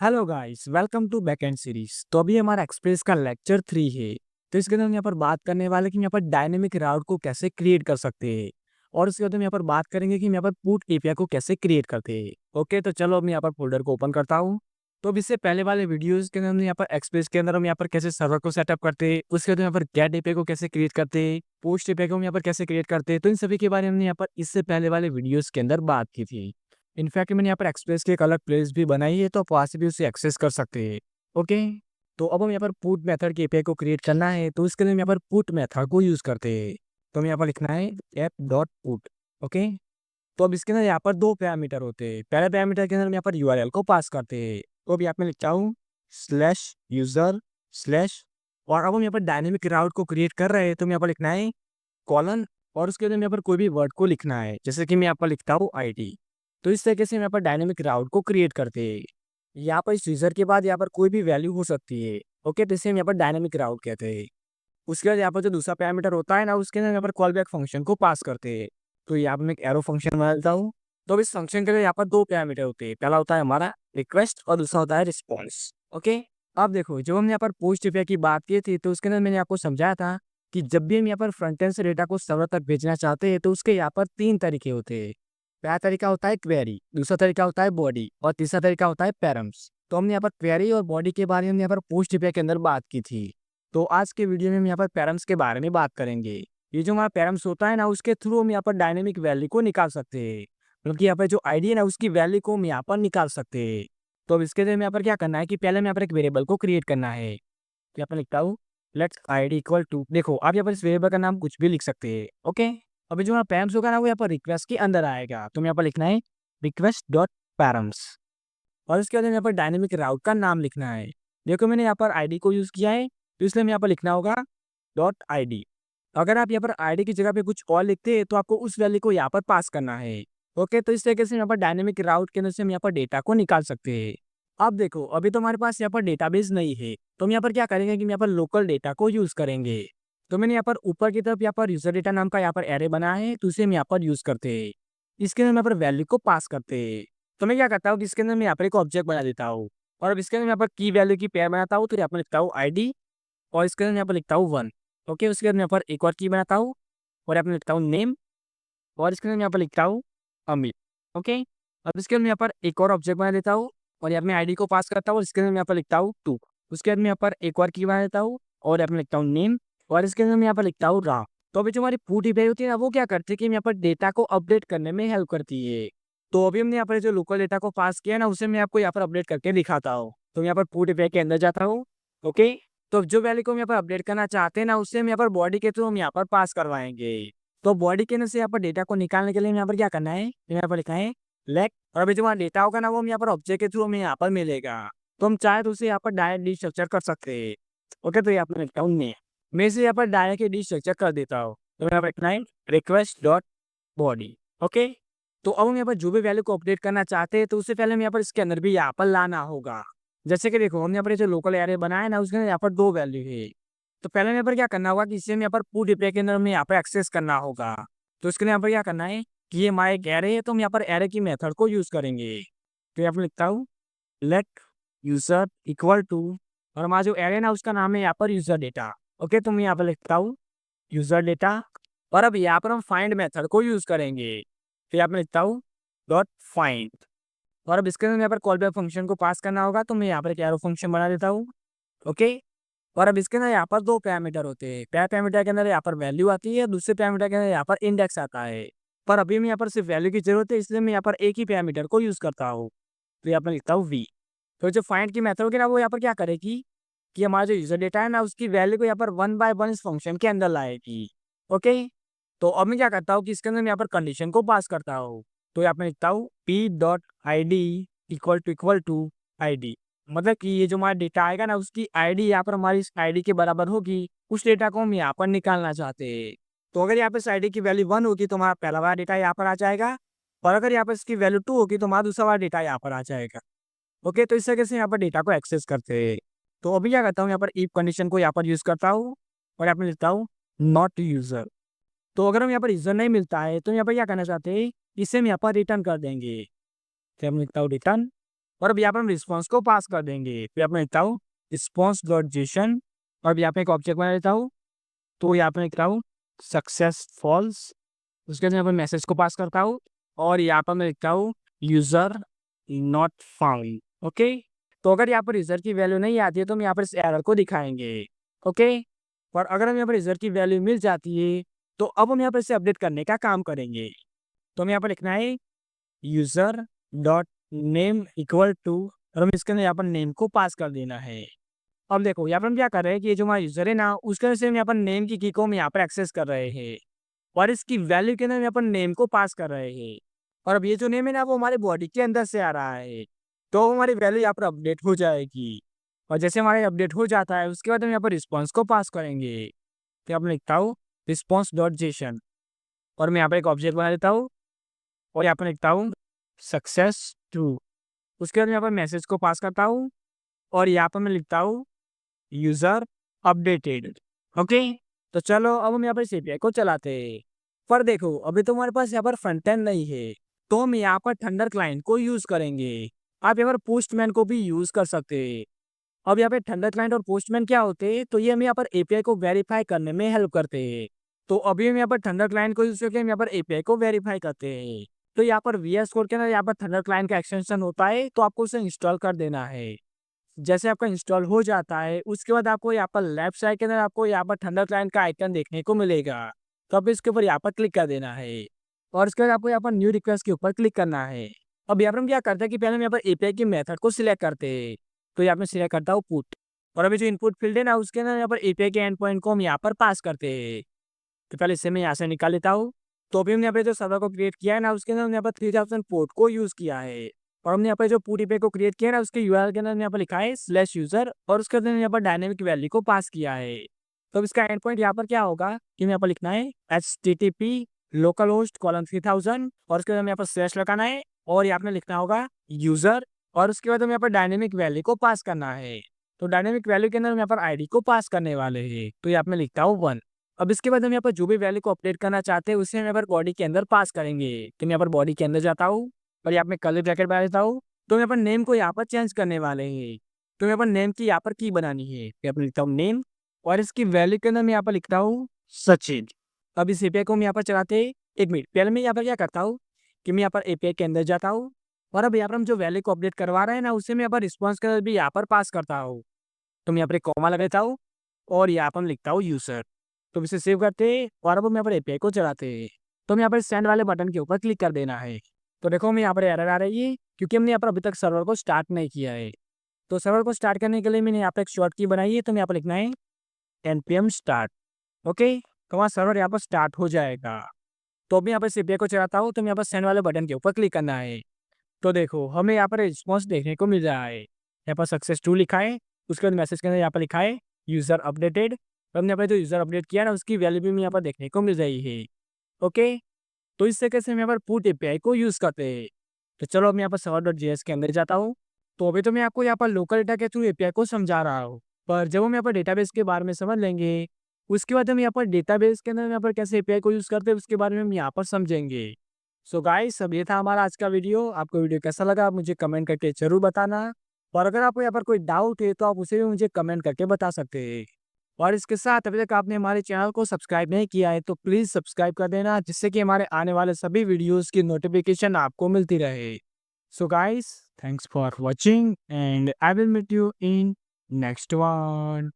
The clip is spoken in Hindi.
Hello guys, welcome to backend series. तो अभी हमारा एक्सप्रेस का लेक्चर 3 है। तो इसके अंदर हम यहाँ पर बात करने वाले कि हम यहाँ पर डायनेमिक राउट को कैसे क्रिएट कर सकते हैं। और उसके बाद हम यहाँ पर बात करेंगे कि हम यहाँ पर पुट एपीआई को कैसे क्रिएट करते हैं। ओके, तो चलो अब मैं यहाँ पर फोल्डर को ओपन करता हूँ। तो अब इससे पहले वाले वीडियोस के अंदर हमने यहाँ पर एक्सप्रेस के अंदर हम यहाँ पर कैसे सर्वर को सेटअप करते हैं, उसके बाद यहाँ पर गेट एपीआई को कैसे क्रिएट करते हैं, पोस्ट एपीआई को हम यहाँ पर कैसे क्रिएट करते हैं, तो इन सभी के बारे में हमने यहाँ पर इससे पहले वाले वीडियोस के अंदर बात की थी। इनफैक्ट मैंने यहाँ पर एक्सप्रेस की एक अलग प्लेलिस्ट भी बनाई है, तो आप वहाँ से भी उसे एक्सेस कर सकते हैं। ओके, तो अब हम यहाँ पर पुट मेथड के एपीआई को क्रिएट करना है, तो इसके लिए हम यहाँ पर पुट मेथड को यूज़ करते हैं। तो हमें यहाँ पर लिखना है ऐप डॉट पुट। ओके, तो अब इसके अंदर यहाँ पर दो पैरामीटर होते हैं। पहले पैरामीटर के अंदर हम यहाँ पर यूआरएल को पास करते हैं। तो अब यहाँ पे लिखता हूँ स्लैश यूजर स्लैश, और अब हम यहाँ पर डायनेमिक राउट को क्रिएट कर रहे हैं, तो हम यहाँ पर लिखना है कॉलन, और उसके अंदर यहाँ पर कोई भी वर्ड को लिखना है, जैसे कि मैं यहाँ पर लिखता हूँ आईडी। तो इस तरीके से हम यहाँ पर डायनेमिक राउट को क्रिएट करते हैं। यहाँ पर इस यूजर के बाद यहाँ पर कोई भी वैल्यू हो सकती है। ओके, तो इसे हम यहाँ पर डायनेमिक राउट कहते हैं। उसके बाद यहाँ पर जो दूसरा पैरामीटर होता है ना, उसके अंदर यहाँ पर कॉल बैक फंक्शन को पास करते हैं। तो यहाँ पर मैं एक एरो फंक्शन बना देता हूँ। तो अब इस फंक्शन के लिए यहाँ पर दो पैरामीटर होते हैं। पहला होता है हमारा रिक्वेस्ट और दूसरा होता है रिस्पॉन्स। ओके, अब देखो, जब हमने यहाँ पर पोस्ट एपीआई की बात की थी, तो उसके अंदर मैंने आपको समझाया था कि जब भी हम यहाँ पर फ्रंट एंड से डेटा को सर्वर तक भेजना चाहते हैं, तो उसके यहाँ पर तीन तरीके होते हैं। पहला तरीका होता है क्वेरी, दूसरा तरीका होता है बॉडी, और तीसरा तरीका होता है पैरम्स। तो हमने यहाँ पर क्वेरी और बॉडी के बारे में यहाँ पर पोस्ट एपीआई के अंदर बात की थी। तो आज के वीडियो में हम यहाँ पर पैरम्स के बारे में बात करेंगे। ये जो हमारा पैरम्स होता है ना, उसके थ्रू हम यहाँ पर डायनेमिक वैल्यू को निकाल सकते हैं। मतलब कि यहाँ पर जो आईडी है ना, उसकी वैल्यू को हम यहाँ पर निकाल सकते हैं। तो अब इसके लिए हमें यहाँ पर क्या करना है कि पहले हमें यहाँ पर एक वेरिएबल को क्रिएट करना है। तो यहाँ पर लिखता हूँ लेट्स आईडी इक्वल टू, देखो आप यहाँ पर इस वेरिएबल का नाम कुछ भी लिख सकते हैं। ओके, अभी जो हमारा पैरम्स होगा ना, वो यहाँ पर रिक्वेस्ट के अंदर आएगा। तो हम यहाँ पर लिखना है रिक्वेस्ट डॉट पैरम्स, और उसके बाद हमें यहाँ पर डायनेमिक राउट का नाम लिखना है। देखो मैंने यहाँ पर आईडी को यूज़ किया है, तो इसलिए हम यहाँ पर लिखना होगा डॉट आईडी। अगर आप यहाँ पर आईडी की जगह पे कुछ और लिखते हैं, तो आपको उस वैल्यू को यहाँ पर पास करना है। ओके, तो इस तरीके से यहाँ पर डायनेमिक राउट के अंदर से हम यहाँ पर डेटा को निकाल सकते हैं। अब देखो, अभी तो हमारे पास यहाँ पर डेटाबेस नहीं है, तो हम यहाँ पर क्या करेंगे कि हम यहाँ पर लोकल डेटा को यूज़ करेंगे। तो मैंने यहाँ पर ऊपर की तरफ यहाँ पर यूजर डेटा नाम का यहाँ पर एरे बनाया है, तो उसे हम यहाँ पर यूज़ करते हैं। इसके अंदर हम यहाँ पर वैल्यू को पास करते हैं। तो मैं क्या करता हूँ कि इसके अंदर मैं यहाँ पर एक ऑब्जेक्ट बना देता हूँ, और अब इसके अंदर मैं यहाँ पर की वैल्यू की पेयर बनाता हूँ। तो यहाँ पर लिखता हूँ आईडी, और इसके अंदर यहाँ पर लिखता हूँ 1। ओके, उसके बाद मैं यहाँ पर एक और की बनाता हूँ, और यहाँ पर लिखता हूँ नेम, और इसके अंदर यहाँ पर लिखता हूँ अमित। ओके, अब इसके अंदर मैं यहाँ पर एक और ऑब्जेक्ट बना देता हूँ, और यहाँ पर मैं आईडी को पास करता हूँ, और इसके अंदर मैं यहाँ पर लिखता हूँ 2। उसके बाद मैं यहाँ पर एक और की बना देता हूँ, और यहाँ पर लिखता हूँ नेम, और इसके अंदर मैं यहाँ पर लिखता हूँ राम। तो अभी जो हमारी फूड एपीआई होती है ना, वो क्या करती है कि हम यहाँ पर डेटा को अपडेट करने में हेल्प करती है। तो अभी हमने यहाँ पर जो लोकल डेटा को पास किया ना, उसे मैं आपको यहाँ पर अपडेट करके दिखाता हूँ। तो यहाँ पर फूड एपीआई के अंदर जाता हूँ। ओके, तो जो वैल्यू को हम यहाँ पर अपडेट करना चाहते हैं ना, उससे हम यहाँ पर बॉडी के थ्रू हम यहाँ पर पास करवाएंगे। तो बॉडी के अंदर से यहाँ पर डेटा को निकालने के लिए हमें यहाँ पर क्या करना है, यहाँ पर लिखा है लेक, और अभी जो हमारा डेटा होगा ना, वो हम यहाँ पर ऑब्जेक्ट के थ्रू हमें यहाँ पर मिलेगा। तो हम चाहे तो उसे यहाँ पर डायरेक्ट डी स्ट्रक्चर कर सकते हैं। ओके, तो यहाँ पर लिखता हूँ ने, मैं इसे यहाँ पर डायरेक्ट डी स्ट्रक्चर कर देता हूँ। तो यहाँ पर लिखना है रिक्वेस्ट डॉट बॉडी। ओके, तो अब हम यहाँ पर जो भी वैल्यू को अपडेट करना चाहते हैं, तो उससे पहले हम यहाँ पर इसके अंदर भी यहाँ पर लाना होगा। जैसे कि देखो, हमने यहाँ पर जो लोकल एरे बनाया है ना, उसके अंदर यहाँ पर दो वैल्यू है। तो पहले यहाँ पर क्या करना होगा कि इसे हम यहाँ पर पुट एपीआई के अंदर हमें यहाँ पर एक्सेस करना होगा। तो इसके लिए यहाँ पर क्या करना है कि ये हमारा एक एरे है, तो हम यहाँ पर एरे की मेथड को यूज करेंगे। तो यहाँ पर लिखता हूँ लेट यूजर इक्वल टू, और हमारा जो एरे ना, उसका नाम है यहाँ पर यूजर डेटा। ओके, तो मैं यहाँ पर लिखता हूँ यूजर डेटा, और अब यहाँ पर हम फाइंड मेथड को यूज करेंगे। तो यहाँ पर लिखता हूँ डॉट फाइंड, और अब इसके अंदर यहाँ पर कॉल बैक फंक्शन को पास करना होगा। तो मैं यहाँ पर एक एरो फंक्शन बना देता हूँ। ओके, और अब इसके अंदर यहाँ पर दो पैरामीटर होते हैं। पहले पैरामीटर के अंदर यहाँ पर वैल्यू आती है, दूसरे पैरामीटर के अंदर यहाँ पर इंडेक्स आता है। पर अभी मैं यहाँ पर सिर्फ वैल्यू की जरूरत है, इसलिए मैं यहाँ पर एक ही पैरामीटर को यूज करता हूँ। तो यहाँ पर लिखता हूँ वी। तो जो फाइंड की मेथड होगी ना, वो यहाँ पर क्या करेगी कि हमारा जो यूजर डेटा है ना, उसकी वैल्यू को यहाँ पर 1 बाय 1 इस फंक्शन के अंदर लाएगी। ओके, तो अब मैं क्या करता हूँ कि इसके अंदर मैं यहाँ पर कंडीशन को पास करता हूँ। तो यहाँ पर लिखता हूँ p dot i d equal to i d, मतलब कि ये जो हमारा डेटा आएगा ना, उसकी आईडी यहाँ पर हमारी इस आईडी के बराबर होगी। उस डेटा को हम यहाँ पर निकालना चाहते हैं। तो अगर यहाँ पर इस आईडी की वैल्यू 1 होगी, तो हमारा पहला वाला डेटा यहाँ पर आ जाएगा, और अगर यहाँ पर इसकी वैल्यू 2 होगी, तो हमारा दूसरा वाला डेटा यहाँ पर आ जाएगा। ओके, तो इस तरीके से यहाँ पर डेटा को एक्सेस करते हैं। तो अभी क्या करता हूँ, यहाँ पर इफ कंडीशन को यहाँ पर यूज करता हूँ, और यहाँ पर लिखता हूँ नॉट यूजर। तो अगर हम यहाँ पर यूजर नहीं मिलता है, तो यहाँ पर क्या करना चाहते हैं, इसे हम यहाँ पर रिटर्न कर देंगे। तो हम लिखता हूँ रिटर्न, और अब यहाँ पर हम रिस्पॉन्स को पास कर देंगे। तो यहाँ पे लिखता हूँ रिस्पॉन्स डॉट जेसन, और अब यहाँ पे एक ऑब्जेक्ट बना लेता हूँ। तो यहाँ पे लिखता हूँ सक्सेस फॉल्स, उसके बाद यहाँ पर मैसेज को पास करता हूँ, और यहाँ पर मैं लिखता हूँ यूजर नॉट फाउंड। ओके, तो अगर यहाँ पर यूजर की वैल्यू नहीं आती है तो हम यहाँ पर इस एरर को दिखाएंगे। ओके, और अगर हम यहाँ पर यूजर की वैल्यू मिल जाती है तो अब हम यहाँ पर इसे अपडेट करने का काम करेंगे। तो हम यहाँ पर लिखना है user dot name equal to, और हम इसके अंदर यहाँ पर नेम को पास कर देना है। अब देखो यहाँ पर हम क्या कर रहे हैं कि ये जो हमारा यूजर है ना, उसके वजह से हम यहाँ पर नेम की को हम यहाँ पर एक्सेस कर रहे हैं, और इसकी वैल्यू के अंदर हम यहाँ पर नेम को पास कर रहे हैं। और अब ये जो नेम है ना, वो हमारे बॉडी के अंदर से आ रहा है, तो हमारी वैल्यू यहाँ पर अपडेट हो जाएगी। और जैसे हमारे अपडेट हो जाता है उसके बाद हम यहाँ पर रिस्पॉन्स को पास करेंगे। तो यहाँ पर लिखता हूँ रिस्पॉन्स डॉट जेसन, और मैं यहाँ पर एक ऑब्जेक्ट बना देता हूँ, और यहाँ पर लिखता हूँ सक्सेस ट्रू। उसके बाद यहाँ पर मैसेज को पास करता हूँ, और यहाँ पर मैं लिखता हूँ यूजर अपडेटेड। ओके, तो चलो अब हम यहाँ पर इस एपीआई को चलाते हैं। पर देखो अभी तो हमारे पास यहाँ पर फ्रंट एंड नहीं है, तो हम यहाँ पर थंडर क्लाइंट को यूज करेंगे। आप यहाँ पर पोस्टमैन को भी यूज कर सकते हैं। अब यहाँ पे थंडर क्लाइंट और पोस्टमैन क्या होते हैं, तो ये हमें यहाँ पर एपीआई को वेरीफाई करने में हेल्प करते हैं। तो अभी हम यहाँ पर थंडर क्लाइंट को यूज करके हम यहाँ पर एपीआई को वेरीफाई करते हैं। तो यहाँ पर वीएस कोड के अंदर यहाँ पर थंडर क्लाइंट का एक्सटेंशन होता है, तो आपको उसे इंस्टॉल कर देना है। जैसे आपका इंस्टॉल हो जाता है उसके बाद आपको यहाँ पर लेफ्ट साइड के अंदर आपको यहाँ पर थंडर क्लाइंट का आइकन देखने को मिलेगा। तो अब इसके ऊपर यहाँ पर क्लिक कर देना है, और उसके बाद आपको यहाँ पर न्यू रिक्वेस्ट के ऊपर क्लिक करना है। अब यहाँ पर हम क्या करते हैं कि पहले हम यहाँ पर एपीआई की मेथड को सिलेक्ट करते हैं। तो यहाँ पे सिलेक्ट करता हूँ पुट, और अभी जो इनपुट फील्ड है ना उसके अंदर यहाँ पर एपीआई के एंड पॉइंट को हम यहाँ पर पास करते हैं। तो पहले इसे मैं यहाँ से निकाल लेता हूँ। तो अभी हमने यहाँ पे जो सर्वर को क्रिएट किया है ना उसके अंदर हमने यहाँ पर 3000 पोर्ट को यूज किया है, और हमने यहाँ पर जो पूरी पे को क्रिएट किया है ना उसके यूआरएल के अंदर यहाँ पर लिखा है स्लैश यूजर, और उसके अंदर यहाँ पर डायनेमिक वैल्यू को पास किया है। तो अब इसका एंड पॉइंट यहाँ पर क्या होगा कि यहाँ पर लिखना है http लोकल होस्ट कॉलन 3000, और उसके बाद हमें यहाँ पर स्लैश लगाना है, और यहाँ पर लिखना होगा यूजर, और उसके बाद हमें यहाँ पर डायनेमिक वैल्यू को पास करना है। तो डायनेमिक वैल्यू के अंदर हम यहाँ पर आईडी को पास करने वाले हैं, तो यहाँ पे लिखता हूँ 1। अब इसके बाद हम यहाँ पर जो भी वैल्यू को अपडेट करना चाहते हैं उसे हम यहाँ पर बॉडी के अंदर पास करेंगे। तो मैं यहाँ पर बॉडी के अंदर जाता हूँ, और यहाँ पे कर्ली ब्रैकेट बना देता हूँ। तो यहाँ पर नेम को यहाँ पर चेंज करने वाले हैं, तो यहाँ पर नेम की यहाँ पर की बनानी है। यहाँ पर लिखता हूँ नेम, और इसकी वैल्यू के अंदर मैं यहाँ पर लिखता हूँ सचिन। अब इस एपीआई को हम यहाँ पर चलाते हैं। एक मिनट पहले मैं यहाँ पर क्या करता हूँ कि मैं यहाँ पर एपीआई के अंदर जाता हूँ, और अब यहाँ पर हम जो वैल्यू को अपडेट करवा रहे हैं ना उसे मैं यहाँ पर रिस्पॉन्स के अंदर भी यहाँ पर पास करता हूँ। तो मैं यहाँ पर एक कॉमा लगा देता हूँ, और यहाँ पर लिखता हूँ यूजर। तो इसे सेव करते हैं, और अब हम यहाँ पर एपीआई को चलाते हैं। तो हम यहाँ पर सेंड वाले बटन के ऊपर क्लिक कर देना है। तो देखो हमें यहाँ पर एरर आ रही है क्योंकि हमने यहाँ पर अभी तक सर्वर को स्टार्ट नहीं किया है। तो सर्वर को स्टार्ट करने के लिए मैंने यहाँ पर एक शॉर्ट की बनाई है, तो मैं यहाँ पर लिखना है npm स्टार्ट। ओके, तो वहाँ सर्वर यहाँ पर स्टार्ट हो जाएगा। तो अभी यहाँ पर एपीआई को चलाता हूँ, तो मैं यहाँ पर सेंड वाले बटन के ऊपर क्लिक करना है। तो देखो हमें यहाँ पर रिस्पॉन्स देखने को मिल रहा है। यहाँ पर सक्सेस 2 लिखा है, उसके बाद मैसेज के अंदर यहाँ पर लिखा है यूजर अपडेटेड। तो हमने यहाँ पर जो यूजर अपडेट किया ना उसकी वैल्यू भी यहाँ पर देखने को मिल रही है। ओके, तो इस तरीके से हम यहाँ पर पुट एपीआई को यूज करते हैं। तो चलो मैं यहाँ पर server.js के अंदर जाता हूँ। तो अभी तो मैं आपको यहाँ पर लोकल डेटा के थ्रू एपीआई को समझा रहा हूँ, पर जब हम यहाँ पर डेटाबेस के बारे में समझ लेंगे उसके बाद हम यहाँ पर डेटाबेस के अंदर यहाँ पर कैसे एपीआई को यूज करते हैं उसके बारे में हम यहाँ पर समझेंगे। सो गाइस, अब ये था हमारा आज का वीडियो। आपको वीडियो कैसा लगा आप मुझे कमेंट करके जरूर बताना, और अगर आपको यहाँ पर कोई डाउट है तो आप उसे भी मुझे कमेंट करके बता सकते हैं। और इसके साथ अभी तक आपने हमारे चैनल को सब्सक्राइब नहीं किया है तो प्लीज़ सब्सक्राइब कर देना, जिससे कि हमारे आने वाले सभी वीडियोस की नोटिफिकेशन आपको मिलती रहे। So guys, thanks for watching and I will meet you in next one.